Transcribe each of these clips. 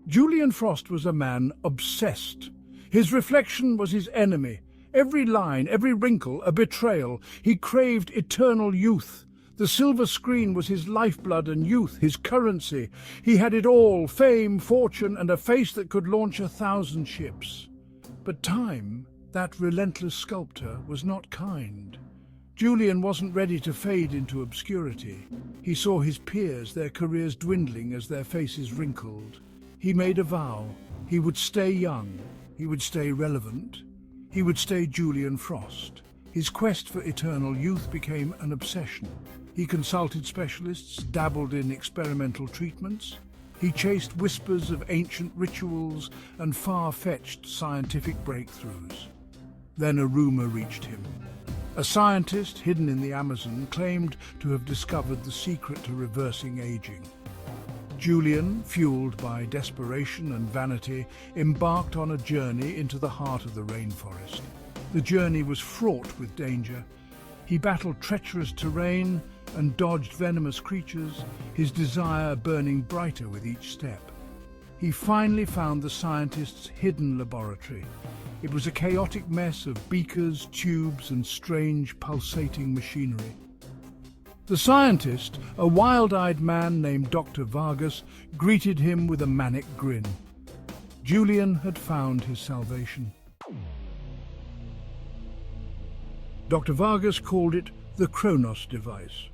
Julian Frost was a man obsessed. His reflection was his enemy. Every line, every wrinkle, a betrayal. He craved eternal youth. The silver screen was his lifeblood and youth, his currency. He had it all, fame, fortune, and a face that could launch 1,000 ships. But time, that relentless sculptor, was not kind. Jullian wasn't ready to fade into obscurity. He saw his peers, their careers dwindling as their faces wrinkled. He made a vow. He would stay young. He would stay relevant. He would stay Jullian Frost. His quest for eternal youth became an obsession. He consulted specialists, dabbled in experimental treatments. He chased whispers of ancient rituals and far-fetched scientific breakthroughs. Then a rumor reached him. A scientist hidden in the Amazon claimed to have discovered the secret to reversing aging. Jullian, fueled by desperation and vanity, embarked on a journey into the heart of the rainforest. The journey was fraught with danger. He battled treacherous terrain and dodged venomous creatures, his desire burning brighter with each step. He finally found the scientist's hidden laboratory. It was a chaotic mess of beakers, tubes, and strange pulsating machinery. The scientist, a wild-eyed man named Dr. Vargas, greeted him with a manic grin. Jullian had found his salvation. Dr. Vargas called it the Kronos device.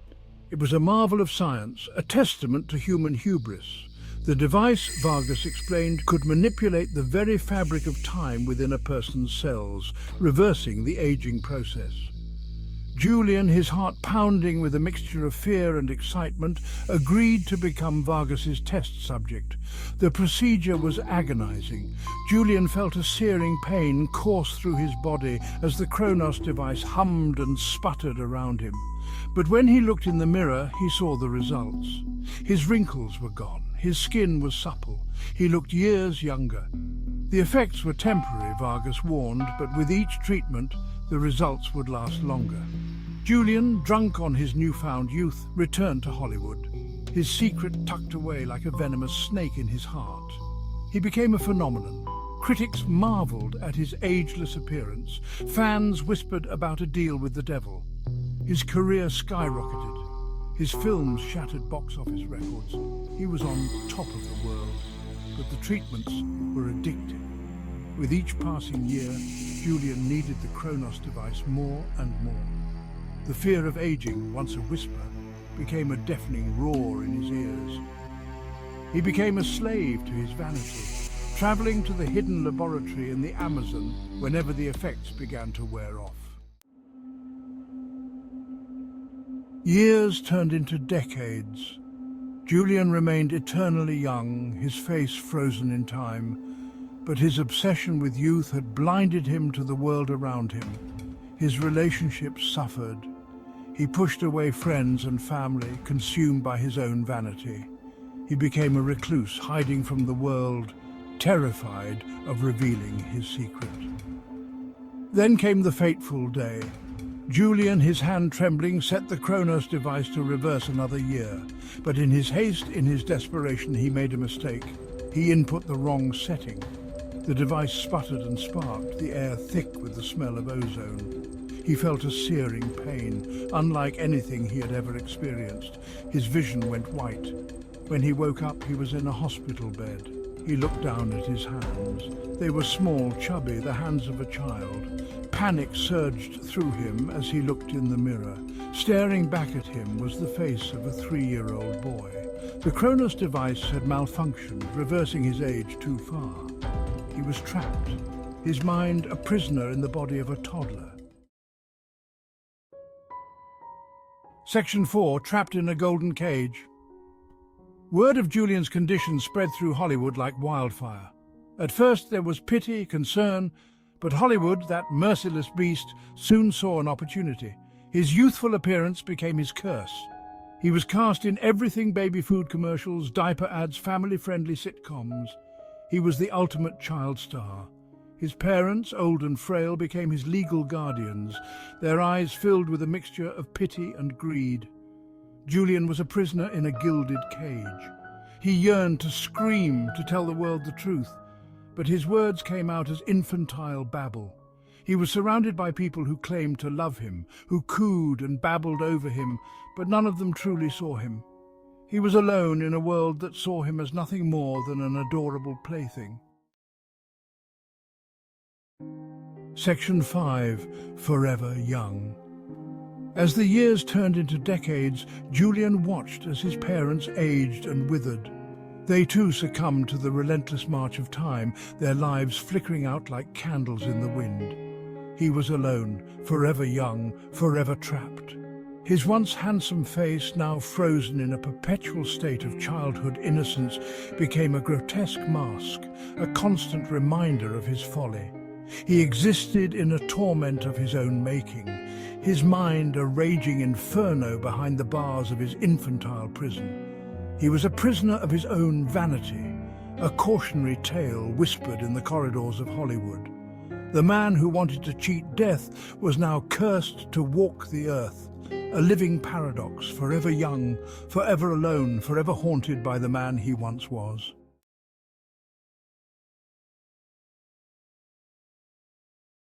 It was a marvel of science, a testament to human hubris. The device, Vargas explained, could manipulate the very fabric of time within a person's cells, reversing the aging process. Jullian, his heart pounding with a mixture of fear and excitement, agreed to become Vargas's test subject. The procedure was agonizing. Jullian felt a searing pain course through his body as the Kronos device hummed and sputtered around him. But when he looked in the mirror, he saw the results. His wrinkles were gone. His skin was supple. He looked years younger. The effects were temporary, Vargas warned, but with each treatment, the results would last longer. Jullian, drunk on his newfound youth, returned to Hollywood, his secret tucked away like a venomous snake in his heart. He became a phenomenon. Critics marveled at his ageless appearance. Fans whispered about a deal with the devil. His career skyrocketed. His films shattered box office records. He was on top of the world, but the treatments were addictive. With each passing year, Jullian needed the Kronos device more and more. The fear of aging, once a whisper, became a deafening roar in his ears. He became a slave to his vanity, traveling to the hidden laboratory in the Amazon whenever the effects began to wear off. Years turned into decades. Jullian remained eternally young, his face frozen in time, but his obsession with youth had blinded him to the world around him. His relationships suffered. He pushed away friends and family, consumed by his own vanity. He became a recluse, hiding from the world, terrified of revealing his secret. Then came the fateful day. Jullian, his hand trembling, set the Kronos device to reverse another year. But in his haste, in his desperation, he made a mistake. He input the wrong setting. The device sputtered and sparked, the air thick with the smell of ozone. He felt a searing pain, unlike anything he had ever experienced. His vision went white. When he woke up, he was in a hospital bed. He looked down at his hands. They were small, chubby, the hands of a child. Panic surged through him as he looked in the mirror. Staring back at him was the face of a 3-year-old boy. The Kronos device had malfunctioned, reversing his age too far. He was trapped, his mind a prisoner in the body of a toddler. Section 4, Trapped in a Golden Cage. Word of Jullian's condition spread through Hollywood like wildfire. At first there was pity, concern, but Hollywood, that merciless beast, soon saw an opportunity. His youthful appearance became his curse. He was cast in everything: baby food commercials, diaper ads, family-friendly sitcoms. He was the ultimate child star. His parents, old and frail, became his legal guardians, their eyes filled with a mixture of pity and greed. Jullian was a prisoner in a gilded cage. He yearned to scream, to tell the world the truth, but his words came out as infantile babble. He was surrounded by people who claimed to love him, who cooed and babbled over him, but none of them truly saw him. He was alone in a world that saw him as nothing more than an adorable plaything. Section 5. Forever Young. As the years turned into decades, Jullian watched as his parents aged and withered. They too succumbed to the relentless march of time, their lives flickering out like candles in the wind. He was alone, forever young, forever trapped. His once handsome face, now frozen in a perpetual state of childhood innocence, became a grotesque mask, a constant reminder of his folly. He existed in a torment of his own making, his mind a raging inferno behind the bars of his infantile prison. He was a prisoner of his own vanity, a cautionary tale whispered in the corridors of Hollywood. The man who wanted to cheat death was now cursed to walk the earth, a living paradox, forever young, forever alone, forever haunted by the man he once was.